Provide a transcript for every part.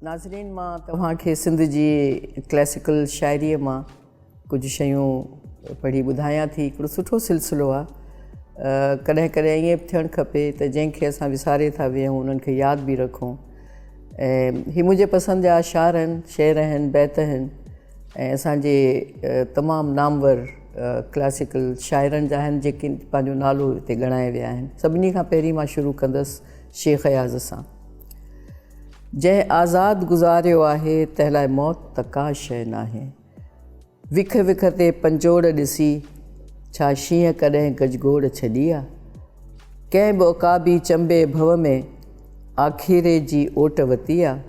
नाज़रीन, मां तव्हांखे सिंध जी क्लासिकल शाइरीअ मां कुझु शयूं पढ़ी ॿुधायां थी। हिकिड़ो सुठो सिलसिलो आहे। कॾहिं कॾहिं ईअं बि थियणु खपे त जंहिंखे असां विसारे था वेहूं उन्हनि खे यादि बि रखूं। ऐं हीअ मुंहिंजे पसंदि जा अशार आहिनि, शेर आहिनि, बैत आहिनि ऐं असांजे तमामु नामवर क्लासिकल शाइरनि जा आहिनि जेके पंहिंजो नालो हिते ॻणाए विया आहिनि। सभिनी खां पहिरीं मां शुरू कंदसि शेख अयाज़ सां। जंहिं आज़ादु गुज़ारियो आहे तंहिं लाइ मौत त का शइ नाहे। विख विख ते पंजोड़ ॾिसी छा शींहं कॾहिं गजगोड़ छॾी आहे। कंहिं बि उकाबी चंबे भव में आख़िरे जी ओट वती आहे।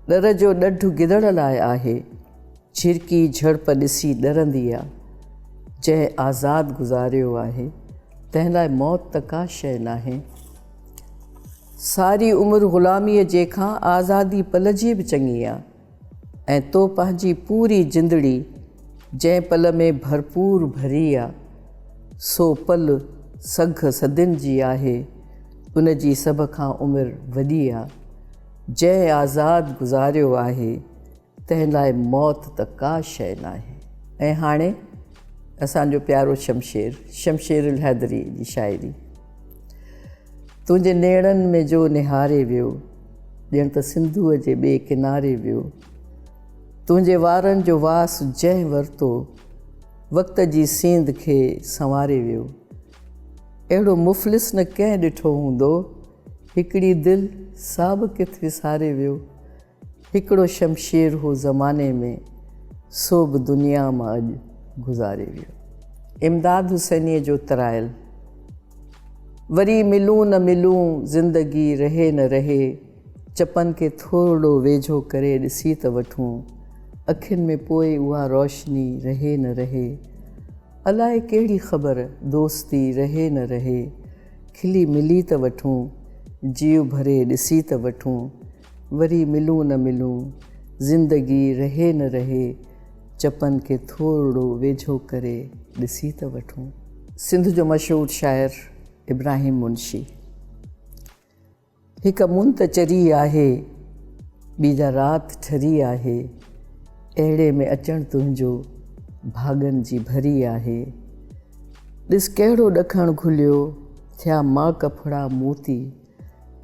डर जो ॾढु गिदड़ लाइ आहे, झिरकी झड़प ॾिसी डरंदी आहे। जंहिं आज़ादु गुज़ारियो आहे तंहिं लाइ मौत त का शइ नाहे। सारी उमिरि ग़ुलामीअ जे खां आज़ादी पलजी बि चङी आहे ऐं तो पंहिंजी पूरी जिंदड़ी जंहिं पल में भरपूर भरी आहे, सो पल सघ सदियुनि जी आहे, उन जी सभ खां उमिरि वॾी आहे। जंहिं आज़ादु गुज़ारियो आहे तंहिं लाइ मौत त का शइ नाहे। ऐं हाणे असांजो प्यारो शमशेर हैदरी जी शाइरी। तुंहिंजे नेड़नि में जो निहारे वियो, ॼण त सिंधूअ जे ॿिए किनारे वियो। तुंहिंजे वारनि जो वास जंहिं वरितो, वक़्त जी सींद खे संवारे वियो। अहिड़ो मुफ़लिस न कंहिं ॾिठो हूंदो, हिकिड़ी दिलि साब किथे विसारे वियो। हिकिड़ो शमशेर हो ज़माने में, सो बि दुनिया मां अॼु गुज़ारे वियो। इमदाद हुसैनीअ जो तराइल। वरी मिलूं न मिलूं ज़िंदगी रहे न रहे, चपनि खे थोरो वेझो करे ॾिसी त वठूं। अखियुनि में पोइ उहा रोशनी रहे न रहे, अलाए कहिड़ी ख़बर दोस्ती रहे न रहे। खिली मिली त वठूं, जीव भरे ॾिसी त वठूं। वरी मिलूं न मिलूं ज़िंदगी रहे न रहे, चपनि खे थोरो वेझो करे ॾिसी त वठूं। सिंध जो मशहूरु शाइर इब्राहिम मुंशी। हिकु मुंत चरी आहे, ॿीजा राति ठरी आहे। अहिड़े में अचणु तुंहिंजो भाॻनि जी भरी आहे। ॾिस कहिड़ो ॾखणु घुलियो, थिया मां कफड़ा मोती।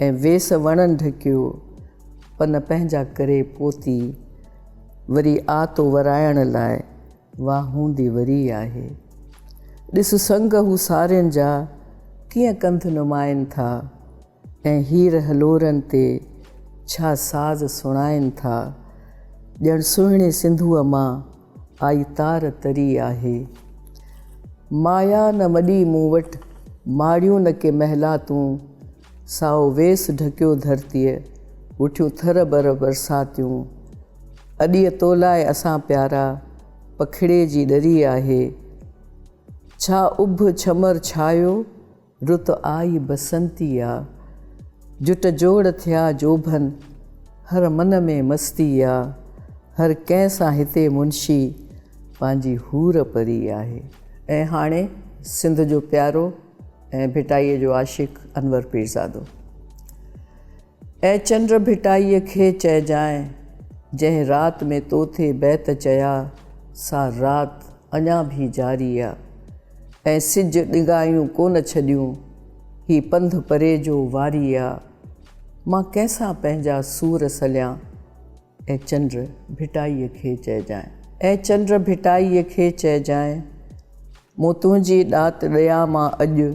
ऐं वेस वणनि ढकियो, पन पंहिंजा करे पोती। वरी आतो वराइण लाइ वाह हूंदी वरी आहे। ॾिस संग हू सारियुनि जा कीअं कंध नुमाइनि था, ऐं हीर हलोरनि ते छा साज़ सुणाइनि था। ॼण सुहिणे सिंधूअ मां आई तार तरी आहे। माया न वॾी मूं वटि, माड़ियूं न के महिलातूं। साओ वेस ढकियो धरतीअ, उठियूं थर बर बरसातियूं। अॾीअ तोलाए असां प्यारा, पखिड़े जी ॾरी आहे। छा उभ छमर छायो, रुत आई बसंती आ। जुट जोड़ थिया जोभन, हर मन में मस्ती आ। हर कंहिं सां हिते मुंशी, पंहिंजी हूर परी आहे। ऐं हाणे सिंध जो प्यारो ऐं भिटाईअ जो आशिक़ अनवर पीरज़ादो। ऐं चंड भिटाईअ खे चइजांइ, जंहिं राति में तोथे बैत चया, सा राति अञा बि जारी आ। ऐं सिज ॾिघायूं कोन छॾियूं, ही पंध परे जो वारी आ। मां कंहिंसां पंहिंजा सूर सलियां, ऐं चंड भिटाईअ खे चइजांइ। ऐं चंड भिटाईअ खे चइजांइ, मूं तुंहिंजी ॾात ॾियां मां अॼु,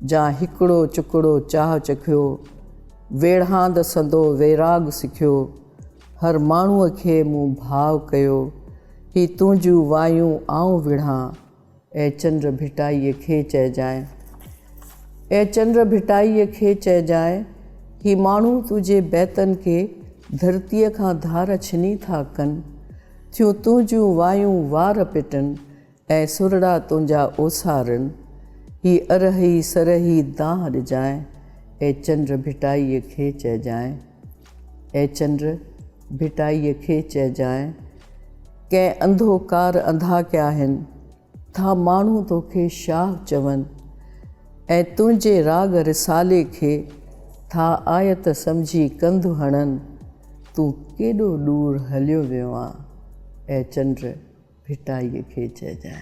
जा हिकिड़ो चुकड़ो चाह चखियो। वेढ़ांद संदो वैराग सिखियो, हर माण्हूअ खे मूं भाव कयो। ही तुंहिंजूं वायूं आऊं विढ़ां, ऐं चंड भिटाईअ खे चइजांइ। ऐं चंड भिटाईअ खे चइजांइ, ही माण्हू तुंहिंजे बैतनि खे धरतीअ खां धार छिनी था कनि। थियूं तुंहिंजूं वायूं वार पिटनि, ऐं सुरड़ा तुंहिंजा ओसारनि। ही अरही सरही दाह ॾिजांइ, ऐं चंड भिटाईअ खे चइजांइ। ऐं चंड भिटाईअ खे चइजांइ, कंहिं अंधो कार अंधा कया आहिनि, था माण्हू तोखे शाह चवनि। ऐं तुंहिंजे राग रिसाले खे था आयत सम्झी कंधु हणनि। तूं केॾो दूर हलियो वियो आहे ऐं चंड भिटाईअ खे चइजांइ।